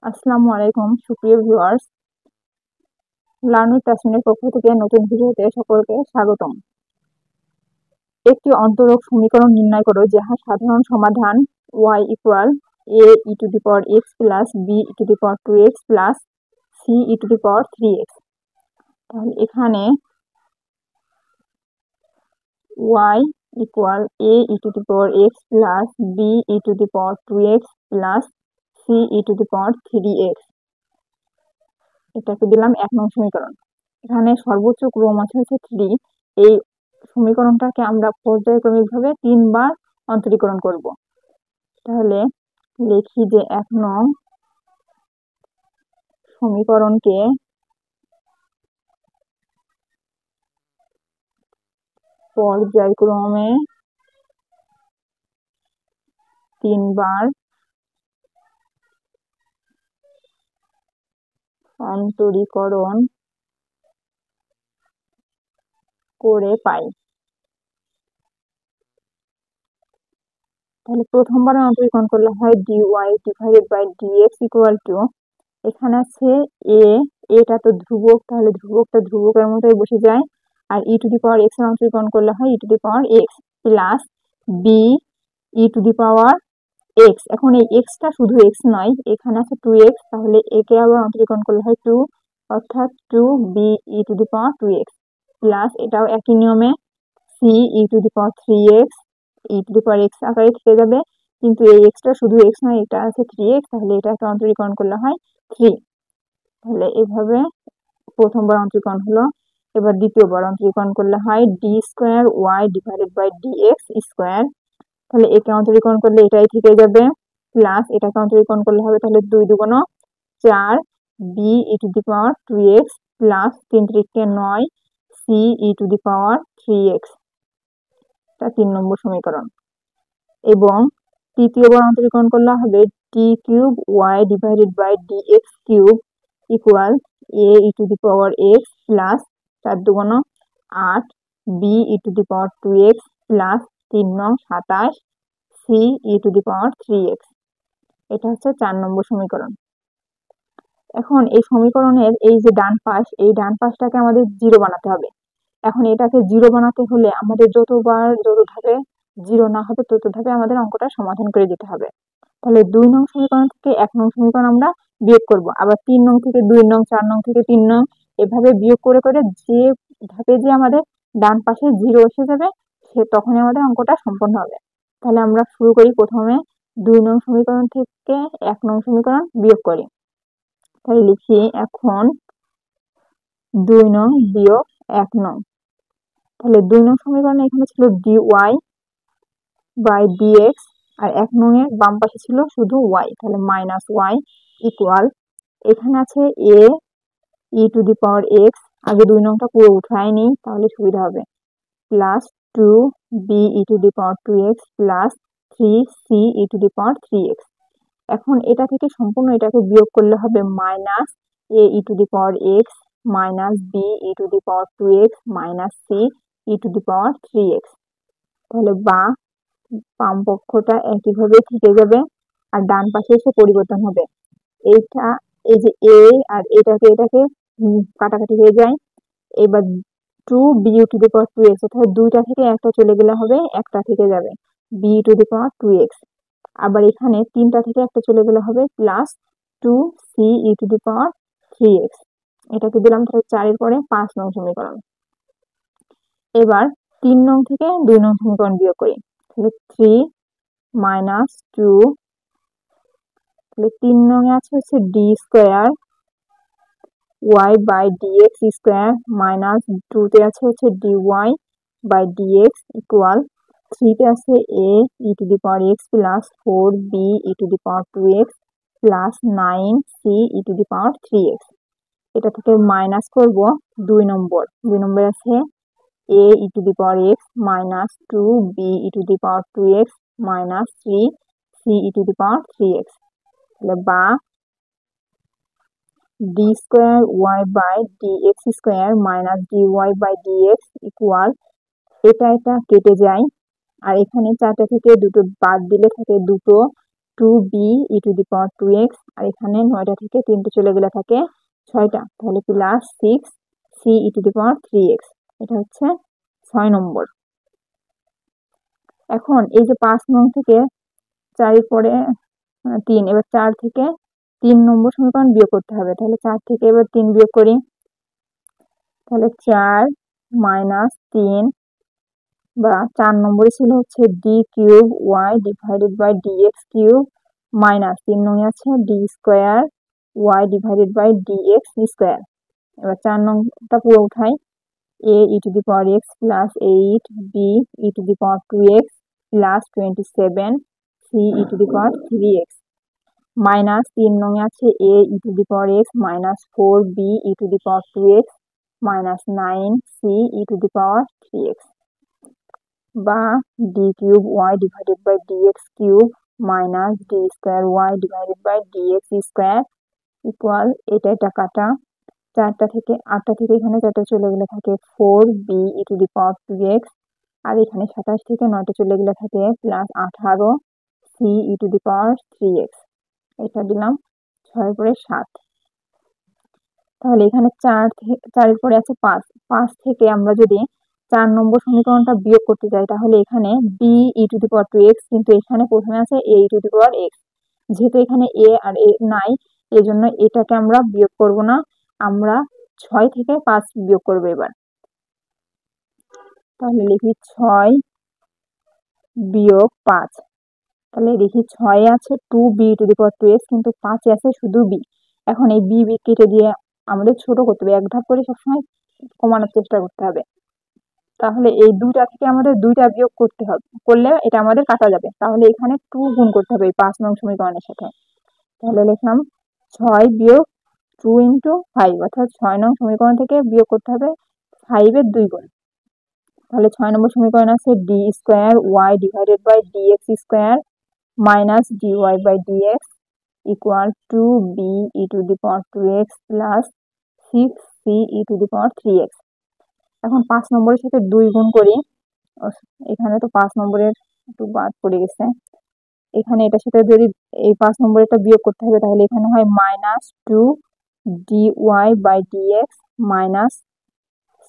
আসসালামু আলাইকুম সুপ্রিয় ভিউয়ার্স, লার্ন উইথ তাসমিনের পক্ষ থেকে নতুন ভিডিওতে সকলকে স্বাগতম। একটি অন্তরক সমীকরণ নির্ণয় করো যাহার সাধারণ সমাধান y equal a e to the power x plus b e to the power 2x plus c e to the power 3x। তাহলে এখানে y equal a e to the power x plus b e to the power 2x plus c e to the power 3x, এটাকে দিলাম 1 নং সমীকরণ। এখানে সর্বোচ্চ ক্রম আছে হচ্ছে 3। এই সমীকরণটাকে আমরা পর্যায়ক্রমিকভাবে 3 বার অন্তরীকরণ করব। তাহলে লিখি যে 1 নং সমীকরণকে পর্যায়ক্রমে 3 বার অন্তরীকরণ করে পাই। তাহলে প্রথমবার অন্তরীকরণ করলে হয় dy divided by dx equal to, এখানে আছে a, এটা তো ধ্রুবক, তাহলে ধ্রুবকটা ধ্রুবকের মতোই বসে যায়। আর e to the power x এর অন্তরীকরণ করলে হয় e to the power x plus b e to the power x। এখন এই x টা শুধু x নয়, এখানে আছে 2x, তাহলে একে আবার অন্তরীকরণ করলে হয় 2, অর্থাৎ 2b e to the power 2x plus এটাও একই নিয়মে c e to the power 3x e to the power x আকারে থেকে যাবে, কিন্তু এই x টা শুধু x নয়, এটা আছে 3x, তাহলে এটাকে অন্তরীকরণ করলে হয় 3। তাহলে এভাবে প্রথমবার অন্তরীকরণ হলো। এবার দ্বিতীয়বার অন্তরীকরণ করলে হয় d square y divided by dx square. তাহলে একে অন্তরীকরণ করলে এটাই থেকে যাবে, প্লাস এটাকে অন্তরীকরণ করলে হবে তাহলে 2 দুগুণ 4 b e to the power 2x plus 3 3 9 c e to the power 3x। এটা 3 নম্বর সমীকরণ। এবং তৃতীয়বার অন্তরীকরণ করলে হবে d cube y divided by dx cube equal a e to the power x plus 4 দুগুণ 8 b e to the power 2x plus 3 নং 27 c e to the power 3x। এটা হচ্ছে 4 নম্বর সমীকরণ। এখন এই সমীকরণের এই যে ডান পাশ, এই ডান পাশটাকে আমাদের 0 বানাতে হবে। এখন এটাকে 0 বানাতে হলে আমাদের যত ধাপে 0 না হবে তত ধাপে আমাদের অঙ্কটা সমাধান করে দিতে হবে। তাহলে 2 নং সমীকরণ থেকে 1 নং সমীকরণ আমরা বিয়োগ করব, আবার 3 নং থেকে 2 নং, 4 নং থেকে 3 নং, এভাবে বিয়োগ করে করে যে ধাপে যে আমাদের ডান পাশে 0 এসে যাবে সে তখনই আমাদের অঙ্কটা সম্পন্ন হবে। তাহলে আমরা শুরু করি, প্রথমে 2 নং সমীকরণ থেকে 1 নং সমীকরণ বিয়োগ করি। তাহলে লিখি এখন 2 নং বিয়োগ 1 নং। তাহলে 2 নং সমীকরণে এখানে ছিল dy বাই dx, আর 1 নং এর বাম পাশে ছিল শুধু y, তাহলে মাইনাস y ইকুয়াল, এখানে আছে a e to the power x, আগে 2 নংটা পুরো উঠায় নিই তাহলে সুবিধা হবে, plus 2b e to the power 2x plus 3c e to the power 3x। এখন এটা থেকে সম্পূর্ণ এটাকে বিয়োগ করলে হবে minus a e to the power x minus b e to the power 2x minus c e to the power 3x। তাহলে বাম পক্ষটা একইভাবে থেকে যাবে, আর ডান পাশে এসে পরিবর্তন হবে। এইটা, এই যে a আর এটাকে কাটাকাটি হয়ে যায়। এবার 2b two the power 2x, অর্থাৎ দুইটা থেকে একটা চলে গেলে হবে একটা থেকে যাবে b two the power 2x। আবার এখানে 3টা থেকে একটা চলে গেলে হবে plus 2c e to the power 3x। এটাকে দিলাম তাহলে 4 এর পরে 5 নং সমীকরণ। এবার 3 নং থেকে 2 নং সমীকরণ বিয়োগ করি, তাহলে 3 মাইনাস 2, তাহলে 3 নং এ আছে হচ্ছে d square y by dx square minus 2 তে আছে হচ্ছে dy বাই dx ইকুয়াল 3 তে আছে a e to the power x plus 4b e to the power 2x plus 9c e to the power 3x। এটা থেকে minus করব 2 নম্বর আছে a e to the power x minus 2b e to the power 2x minus 3c e to the power 3x। তাহলে বা d square y by dx square minus dy by dx equal, এটা কেটে যায়, আর এখানে 4টা থেকে দুটো বাদ দিলে থাকে দুটো, 2b e to the power 2x, আর এখানে 9টা থেকে 3টে চলে গেলে থাকে 6টা, তাহলে plus 6c e to the power 3x। এটা হচ্ছে 6 নম্বর। এখন এই যে 5 নং থেকে 4 পরে 3, এবার 4 থেকে 3 নম্বর সমীকরণ বিয়োগ করতে হবে। তাহলে 4 থেকে এবার 3 বিয়োগ করি, তাহলে 4 মাইনাস 3, বা 4 নম্বরে ছিল হচ্ছে d cube Y divided by dx cube minus 3 নং আছে d square Y divided by dx square. এবার 4 নংটা পুরো উঠাই, a e to the power x plus 8 b e to the power 2x plus 27 c e to the power 3x minus 3 নং আছে a e to the power x minus 4b e to the power 2x minus 9c e to the power 3x, বা d cube Y divided by dx cube minus D square Y divided by dx square equal, এটা কাটা, 4টা থেকে 8টা থেকে এখানে 4টা চলে গেলে থাকে 4b e to the power 2x, আর এখানে 27 থেকে 9টা চলে গেলে থাকে plus 18c e to the power 3x। এটা দিলাম 6 পরে 7। তাহলে এখানে 4 পরে আছে 5 থেকে আমরা যদি 4 নম্বর সমীকরণটা বিয়োগ করতে যাই, তাহলে এখানে b e to the power 2x, কিন্তু এখানে প্রথমে আছে a e to the power x। যেহেতু এখানে a আর a নাই, এজন্য এটাকে আমরা বিয়োগ করব না, আমরা 6 থেকে 5 বিয়োগ করব এবার। তাহলে লিখি 6 বিয়োগ 5। তাহলে দেখি 6 আছে 2b two the power 2x, কিন্তু 5 আছে শুধু b। এখন এই b কেটে দিয়ে আমাদের ছোট করতে হবে, এক ধাপ করে সবসময় কমানোর চেষ্টা করতে হবে। তাহলে এই 2টা থেকে আমাদের 2টা বিয়োগ করতে হবে, করলে এটা আমাদের কাটা যাবে। তাহলে এখানে 2 গুণ করতে হবে এই 5 নং সমীকরণের সাথে। তাহলে লিখলাম 6 বিয়োগ 2 ইন্টু 5, অর্থাৎ 6 নং সমীকরণ থেকে বিয়োগ করতে হবে 5 এর 2 গুণ। তাহলে 6 নম্বর সমীকরণ আছে d square Y divided by dx square minus dy by dx equal 2b e to the power 2x plus 6c e to the power 3x। এখন 5 নম্বরের সাথে 2 গুণ করি, এখানে তো 5 নম্বরের একটু বাদ পড়ে গেছে, এখানে এটার সাথে যদি এই 5 নম্বরেরটা বিয়োগ করতে হবে, তাহলে এখানে হয় minus 2 dy by dx minus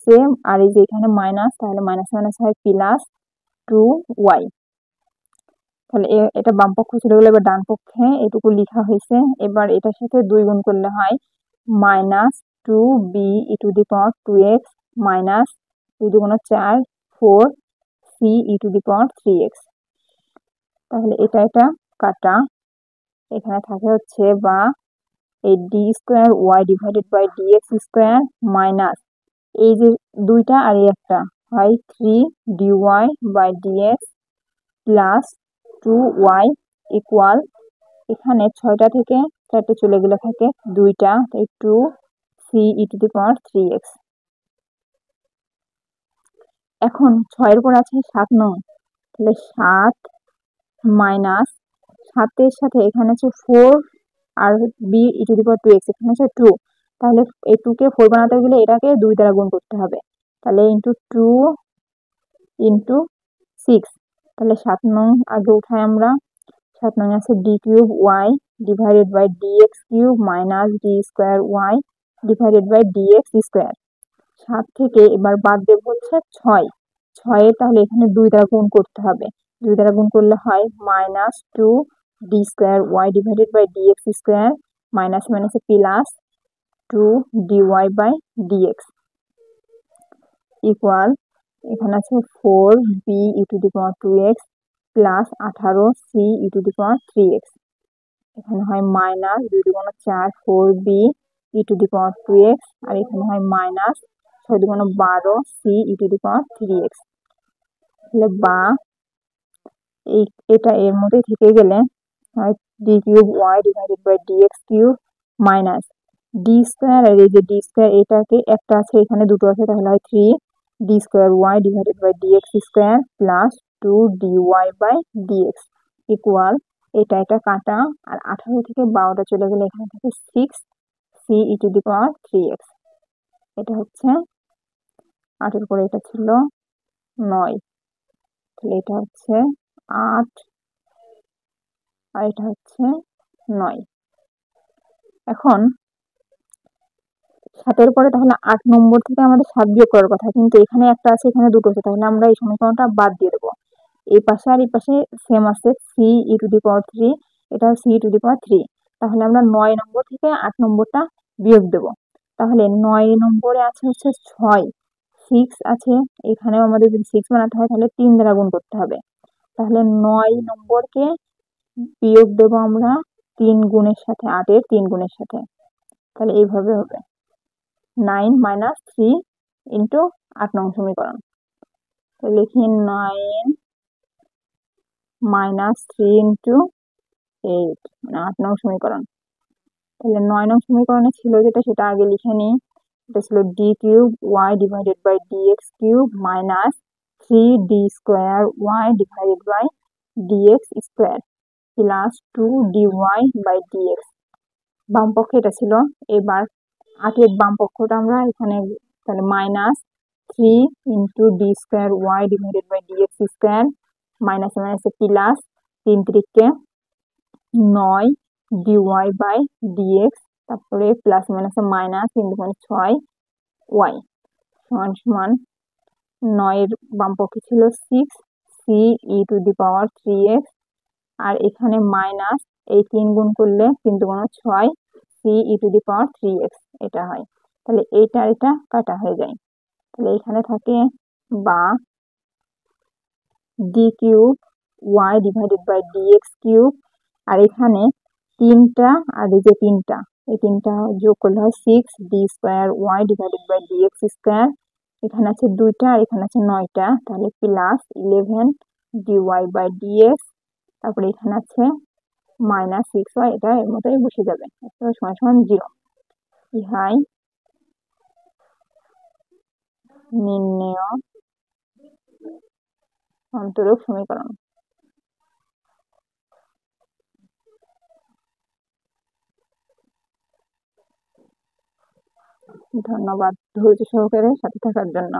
same, আর এই যে এখানে মাইনাস, তাহলে মাইনাস মাইনাস হয় প্লাস 2y। তাহলে এটা বাম পক্ষ চলে গেলে এবার ডান পক্ষে এটুকু লেখা হয়েছে। এবার এটার সাথে 2 গুণ করলে হয় minus 2b e to the power 2x minus 2 দুগুণ 4 4c e to the power 3x। তাহলে এটা কাটা, এখানে থাকে হচ্ছে বা এই d square Y divided by dx square minus এই যে 2টা আর এই একটা হয় 3 dy by dx plus 2y equal, এখানে 6টা থেকে 4টে চলে গেলে থাকে 2টা, তাই 2c e to the power 3x। এখন 6 এর পর আছে 7 নং, তাহলে 7 মাইনাস 7 এর সাথে এখানে আছে 4 আর b e to the power 2x, এখানে আছে 2, তাহলে এই 2 কে 4 বানাতে গেলে এটাকে 2 দ্বারা গুণ করতে হবে, তাহলে ইন্টু 2 ইন্টু 6। তাহলে 7 নং আগে উঠাই আমরা, 7 নং আছে d cube Y divided by dx cube minus D square Y divided by dx square. 7 থেকে এবার বাদ দেব হচ্ছে 6, 6 তাহলে এখানে 2 দ্বারা গুণ করতে হবে, 2 দ্বারা গুণ করলে হয় minus 2 D square Y divided by dx square minus মাইনাসে plus 2 dy by dx equal, এখানে আছে 4b e to the power 2x plus 18c e to the power 3x। এখানে হয় মাইনাস 2 দুগুণ 4 4b e to the power 2x, আর এখানে হয় minus 6 দুগুণ 12c e to the power 3x। তাহলে বা এটা এর মধ্যে থেকে গেলে হয় D cube Y divided by dx cube minus D square, আর এই যে ডি স্কোয়ার এটাকে একটা আছে এখানে 2টো আছে, তাহলে হয় 3 d square Y divided by dx square plus 2 dy by dx equal, এটা কাটা, আর 18 থেকে 12টা চলে গেলে এখানে থাকে 6c e to the power 3x। এটা হচ্ছে 8 এর পরে এটা ছিল 9, তাহলে এটা হচ্ছে 8 আর এটা হচ্ছে 9। এখন 7-এর পরে তাহলে 8 নম্বর থেকে আমাদের 7 বিয়োগ করার কথা, কিন্তু এখানে একটা আছে এখানে দুটো আছে, তাহলে আমরা এই সমীকরণটা বাদ দিয়ে দেবো। এই পাশে আর এই পাশে সেম আছে, c e⁻3, এটা c⁻3। তাহলে আমরা 9 নম্বর থেকে 8 নম্বরটা বিয়োগ দেব। তাহলে 9 নম্বরে আছে হচ্ছে 6, 6 আছে, এখানেও আমাদের যদি 6 বানাতে হয় তাহলে 3 দ্বারা গুণ করতে হবে। তাহলে 9 নম্বরকে বিয়োগ দেব আমরা 3 গুণের সাথে, 8-এর 3 গুণের সাথে। তাহলে এইভাবে হবে 9 - 3 ইন্টু 8 নং সমীকরণ। তো লিখি 9 - 3 ইন্টু 8, মানে 8 নং সমীকরণ। তাহলে 9 নং সমীকরণে ছিল যেটা সেটা আগে লিখে নিই। এটা ছিল d³ y/dx³ minus 3d² y/dx² plus 2dy/dx। বাম পক্ষে এটা ছিল। এবার 8-এর বাম পক্ষটা আমরা এখানে, তাহলে -3 ইন্টু d²y/dx², মাইনাস মাইনাসে প্লাস, 3 3-কে 9 dy/dx, তারপরে প্লাস মাইনাসে মাইনাস, 3 2 6 y সমান সমান 9 এর বাম পক্ষে ছিল 6 ce⁻3x, আর এখানে মাইনাস, এই 3 গুণ করলে 3 2 6 ce⁻3x এটা হয়। তাহলে এইটা এটা কাটা হয়ে যায়। তাহলে এখানে থাকে বা d³ y/dx³, আর এখানে 3টা আর এই যে 3টা, এই 3টা যোগ করলে হয় 6d² y/dx²। এখানে আছে 2টা আর এখানে আছে 9টা, তাহলে প্লাস 11 dy/dx, তারপরে এখানে আছে -6y, এটা এর মতোই বসে যাবে, সমান সমান 0। ইহাই নির্ণেয় অন্তরক সমীকরণ। ধন্যবাদ ধৈর্য সহকারে সাথে থাকার জন্য।